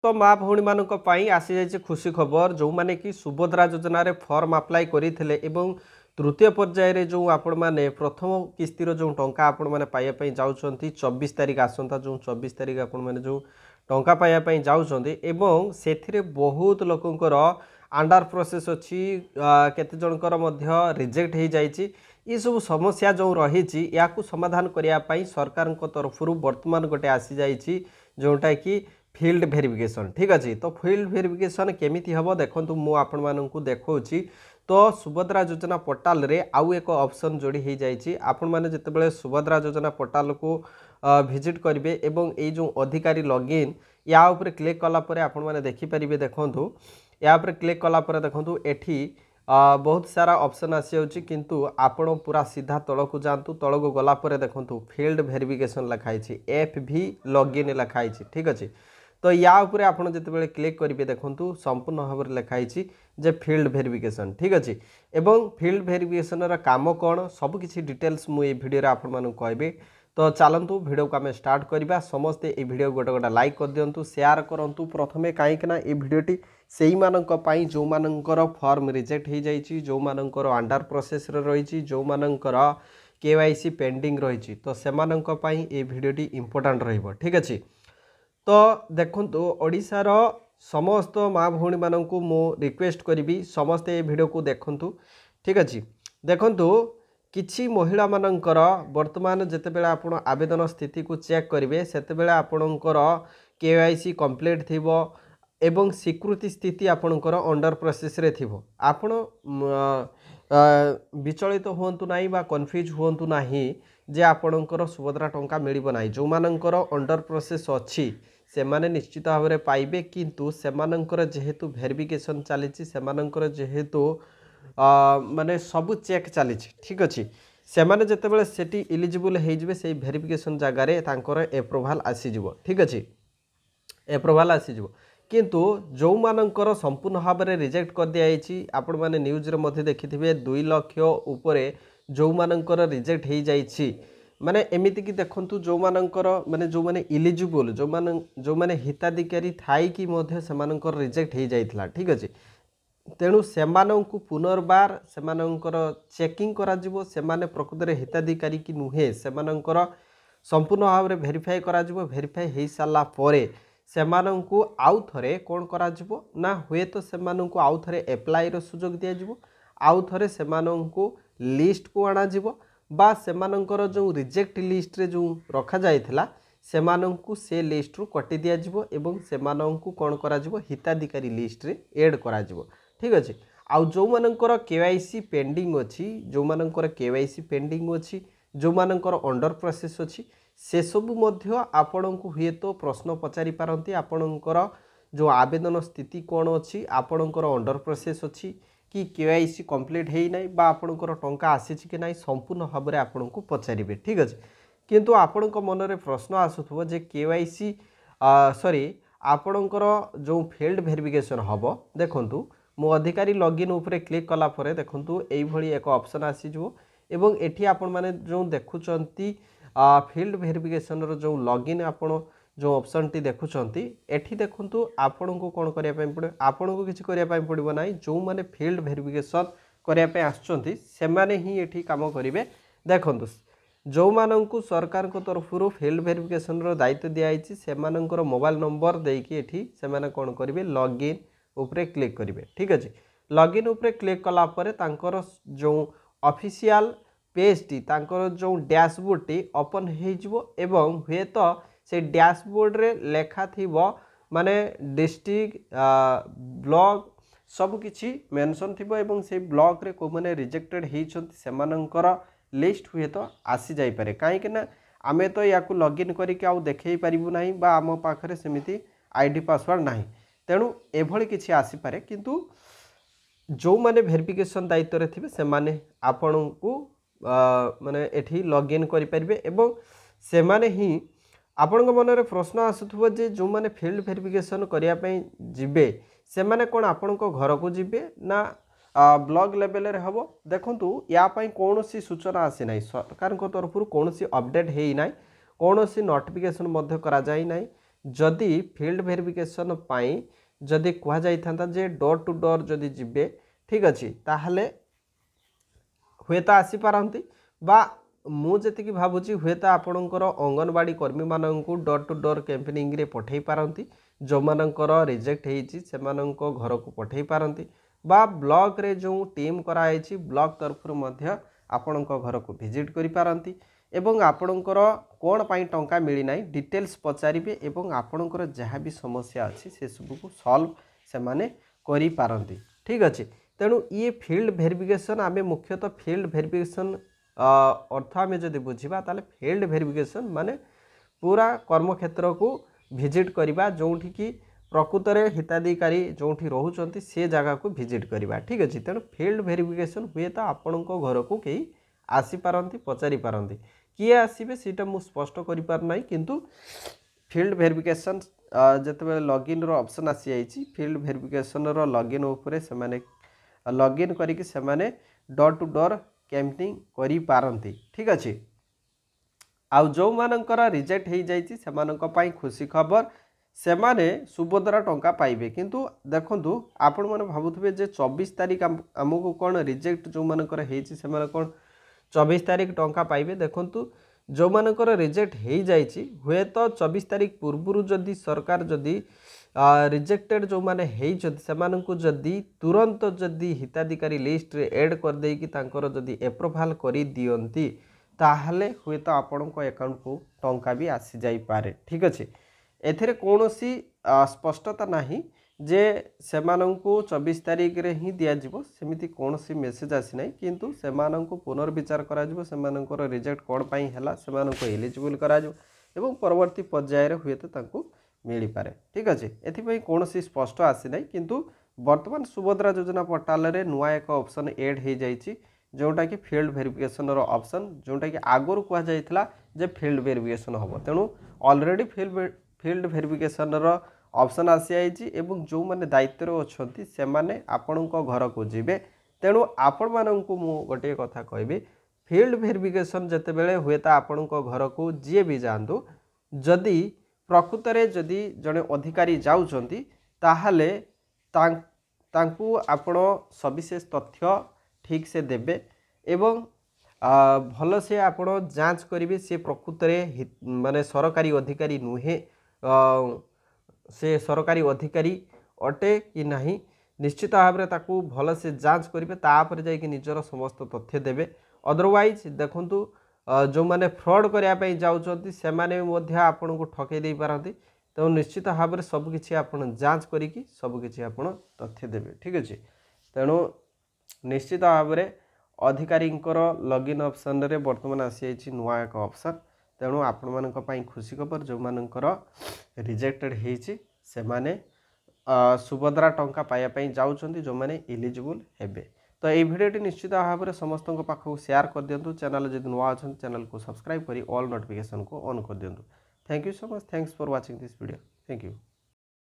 तो माँ भौणी मानक पई आसी जाइए खुशी खबर जो माने कि सुभद्रा योजना रे फॉर्म अप्लाई करते एवं तृतीय पर्यायर जो आपण मैंने प्रथम किस्तिर जो टंका आपण मैंने पाइबापी जाऊँच 24 तारिख आसंता जो 24 तारिख आपण मैंने जो टंका पाइबापी जाऊँच एवं से बहुत लोकंकर अंडर प्रोसेस अच्छी केते जनकर मध्य रिजेक्ट हो जाइए ये सब समस्या जो रही या समाधान करने सरकार तरफ वर्तमान गोटे आसी जाइए जोटा कि फील्ड वेरिफिकेशन ठीक अच्छे। तो फील्ड वेरिफिकेशन केमिति हम देखूँ मुझे आपण मानक देखा तो सुभद्रा योजना पोर्टाल रे आउ एक ऑप्शन जोड़ी हो जाइए आपण मैंने जितेबाला सुभद्रा योजना पोर्टाल को विजिट करेंगे एवं ये जो अधिकारी लॉगिन या ऊपर क्लिक कलापर आपण मैंने देखिपारे देखूँ या क्लिक कलापर देखूँ एठी बहुत सारा ऑप्शन आसी किंतु आपण पूरा सीधा तल को जातु तल को गलापर देखूँ फील्ड वेरिफिकेशन लिखाई FV लॉगिन लिखाई ठीक अच्छे। तो या उपरे आपण जितेबाला क्लिक करेंगे देखूँ संपूर्ण भाव में लिखाई जे फील्ड वेरिफिकेशन ठीक अच्छे एवं फील्ड वेरिफिकेशन काम कौन सबकि डिटेल्स मुझे भिडियो आपण मानक कहबी। तो चलतु भिडियो को आम स्टार्ट करवा समस्ते ये भिडियो गोटे गोटे लाइक कर दिंतु शेयर करूँ प्रथमे कहीं ये भिडियोटी से मानी जो मानकर फॉर्म रिजेक्ट हो जाइए जो मानकर अंडर प्रोसेस रही जो मानकर KYC पेंडिंग रही तो से ये भिडियोटी इंपोर्टेंट रहिबो ठीक अच्छे। तो देखंतु ओडिशार समस्त माँ भौणी मानक मु रिक्वेस्ट करी समस्ते ये वीडियो को देखंतु ठीक अच्छे। देखंतु किछि महिला मानकर वर्तमान जितेबाला आपण आवेदन स्थिति को चेक करेंगे सेतेबेले आपणकर KYC कंप्लीट थिबो एवं स्वीकृति स्थिति आपणकर अंडर प्रोसेस रे थिबो आपण विचलित हुंतु नाही बा कन्फ्यूज हुंतु नाही जे आपणकर सुभद्रा टंका मिलिबो नाही जो मानकर अंडर प्रोसेस अछि से माने निश्चित भाव में पाइबे किंतु सेमानंकर जेहेतु वेरिफिकेशन चली सेमानंकर जेहेतु माने सब चेक चली ठीक अच्छे से माने जेतेबेले सेठी इलिजिबल हो से वेरिफिकेशन जगार तांकर एप्रूवाल आसीजिवो ठीक अच्छे एप्रूवाल आसीजिवो किंतु जो मानकर संपूर्ण भाव में रिजेक्ट कर दिखाई आपण मैंने न्यूज रे मध्य देखिथिबे 2 लाख उपरे जो मानकर रिजेक्ट हो जाइछि माने एमिति की देखंतु जो मानकर माने जो माने इलिजिबल जो माने हिताधिकारी थाई कि मध्य सेमानकर रिजेक्ट हो जाइथिला ठीक अछि। तेणु सेमानंकु पुनर्बार सेमानंकर चेकिंग करा जिवो सेमाने प्रकृत रे हिताधिकारी कि नुहे सेमानंकर संपूर्ण भाव में वेरीफाई करा जिवो वेरीफाई हो सारा परे सेमानंकु आउ थरे कोन करा जिवो ना हुए तो सेमानंकु आउ थरे अप्लाई रो सुजोग दिया जिवो आउ थरे सेमानंकु लिस्ट को आना जिवो बा सेमानंकर जो रिजेक्ट लिस्ट रे जो रखा जाइथिला सेमानंकु से लिस्ट रु कटि दिया जिवो एवं सेमानंकु कोन करा जिवो हिताधिकारी लिस्ट रे ऐड करा जिवो ठीक अछि। आउ जो मानकर KYC पेंडिंग अछि जो मानकर KYC पेंडिंग अछि जो मानकर अंडर प्रोसेस अछि से सब मध्य आपणको हुए तो प्रश्न पचारि पारंती आपणकर जो आवेदन स्थिति कोन अछि आपणकर अंडर प्रोसेस अछि कि KYC कंप्लीट है ना बा आपणकर टंका आसी कि ना संपूर्ण भाव में आपन को पचारे ठीक अच्छे। किंतु आपण मन में प्रश्न आसुथबो जे KYC सॉरी आपणकर जो फील्ड वेरिफिकेशन हम देखंतु मो अधिकारी लॉगिन उपरे क्लिक कला परे देखंतु एई भली एक ऑप्शन आसीजो एवं एठी आपण माने जो देखुचंती फील्ड वेरिफिकेशन रो जो लॉगिन आपण जो ऑप्शन टी देखुचंती एठी देखंतु आपण को कोन करिया पय पड़े आपण को किछि करिया पय पड़िबो नाही जो माने फील्ड वेरिफिकेशन करिया पय आछंती से माने ही एठी काम करिवे। देखंतु जो माननकु सरकार को तरफ रो फील्ड वेरिफिकेशन रो दायित्व दिया आइछि से माननकर मोबाइल नंबर देकी एठी से माने कोन करिवे लॉगिन उपरे क्लिक करिवे ठीक अछि। लॉगिन उपरे क्लिक कला परे तांकर जो ऑफिशियल पेज टी तांकर जो डैशबोर्ड टी ओपन हे जिवो एवं हुए तो से डैशबोर्ड रे लेखा थिबो माने डिस्ट्रिक्ट ब्लॉक सब किछि मेंशन थिबो एवं से ब्लॉक रे को माने रिजेक्टेड हेइछंती सेमानंकर लिस्ट हुए तो आसी जाई पारे काहे कि ना आमे तो याकू लॉगिन करिके आउ देखै परिबु नाही बा आम पाखरे सेमिति आईडी पासवर्ड नाही तेणु एभली किछि आसी पारे किंतु जो माने वेरिफिकेशन दायित्व रे थिबे से माने आपन को माने एठी लॉगिन करि परिबे एवं से माने ही आपण मन में प्रश्न आसुथबो जे जो माने फील्ड वेरिफिकेशन करिया पई जिबे से माने कोन आपण को घर को जिबे ना ब्लॉक लेवल रे हबो। देखंतु या पई कोनोसी सूचना आसी नाही सरकार को तरफ कौन अपडेट है ना कौन नोटिफिकेशन मध्य करा जाई नाही जदि फील्ड वेरिफिकेशन पाई जदि कह जाता जे डोर टू डोर जदि जिबे ठीक अच्छे ताहले हुए तो आसीपारती बा मु जी भावुची हुए तो आपणकर अंगनवाड़ी कर्मी मानू डोर टू डोर कैंपेनिंग रे पठे पारती जो मानकर रिजेक्ट होती से घर को पठे पारती बा ब्लॉक रे जो टीम कराई ब्लॉक तरफ आपण घर को विजिट करि पारंती एवं आपणकर कौन पाई टंका मिली ना डिटेल्स पचारे एवं आपणकर जहाँ भी समस्या अच्छी से सब को सॉल्व से माने करि पारंती ठीक अच्छे। तेणु ये फील्ड वेरिफिकेशन आमे मुख्यतः फील्ड वेरिफिकेशन अर्थ आमे जदि बुझिबा ताले फील्ड वेरिफिकेशन माने पूरा कर्मक्षेत्र को विजिट करवा जोठी की प्रकृत में हिताधिकारी जोठी रोचंती से जगह को विजिट करवा ठीक अच्छे। तेणु फील्ड वेरिफिकेशन हुए तो आपण घर को कहीं आसीपारती पचारि पारती किए आसबे सीटा मु स्पष्ट करें किंतु फील्ड वेरिफिकेशन जिते लॉगिन रो ऑप्शन आसी जाइए फील्ड वेरिफिकेशन रो लॉगिन उपरे से माने लॉगिन करके से माने डोर टू डोर कैंपिंग करि पारंती ठीक अच्छे। आउ जो मानकर रिजेक्ट हो जाइए से मानक पई खुशी खबर से माने सुभद्रा टंका पाइबे किंतु देखंतु आपण माने भाबुथबे जे 24 तारिख हमको कौन रिजेक्ट जो मानकर हेछि से माने कौन 24 तारिख टंका पाइबे देखंतु जो मानकर रिजेक्ट हो जाइए हुए तो 24 तारिख पूर्व जदि सरकार जदि रिजेक्टेड जो माने से जदि तुरंत जदि हिताधिकारी लिस्ट रे ऐड कर देकी तांकर जदि एप्रूवाल करि दियंती ताहले हुए तो आपण अकाउंट को टंका भी आसी जाई पारे ठीक अच्छे। एथिरे कौनसी स्पष्टता नहीं जे सेमानंकु 24 तारिख रे ही दिया जिवो सेमिति कौनसी मेसेज आसी नहीं किंतु सेमानंकु पुनर्विचार करा जिवो सेमानंकर रिजेक्ट कोन पई हला सेमानंकु एलिजिबल करा जिवो एवं परवर्ती पर्याय रे हुए तो तांकु मिली पारे ठीक अच्छे। एथि कौनसी स्पष्ट आसी नहीं किंतु वर्तमान सुभद्रा योजना पोर्टाल रे नुआ एक ऑप्शन ऐड हो जाइए जोटा कि फील्ड वेरिफिकेशन रो ऑप्शन जोटा कि आगुरी कह जाइथिला जे फील्ड वेरिफिकेशन हम तेणु ऑलरेडी फील्ड वेरिफिकेशन रो ऑप्शन आसी आइछि एवं जो माने दायित्व रो अछंती से माने आपणको घर को जिबे तेणु आपण माननकु मु गोटे कथा कहबी फील्ड वेरिफिकेशन जते बेले हुए ता आपणको घर को जे भी जानतु जदि प्रकृत रे जदि जने अधिकारी जाउछंती ताहाले तांकु आपण सविशेष तथ्य ठीक से देबे एवं भल से आपण जांच करिवे से प्रकृत रे माने सरकारी अधिकारी नुहे से सरकारी अधिकारी अटे कि नहीं निश्चित भाव में ताकू भल से जांच करेंगे तापर जाकि निजर समस्त तथ्य देवे अदरवाइज देखंतु जो माने फ्रॉड करने जाऊँच से आपन को ठकई दे पारती तो निश्चित भाव में सबकि आप जांच करी सबकि आप तथ्य देवे ठीक अच्छे। तेणु निश्चित भाव में अधिकारी लॉगिन ऑप्शन रे वर्तमान आसी नुआ एक ऑप्शन तेणु आपण मानी खुशी खबर जो मानकर रिजेक्टेड होती से माने सुभद्रा टंका पाइबापी जाऊँच जो मैंने इलिजिबल हेबे। तो ये भिडियोटी निश्चित भाव में समस्त पाखक शेयर कर दिंतु चैनल जब नुआ अच्छा चैनल को सब्सक्राइब करी ऑल नोटिफिकेशन को ऑन कर दिंतु। Thank you so much thanks for watching this video thank you.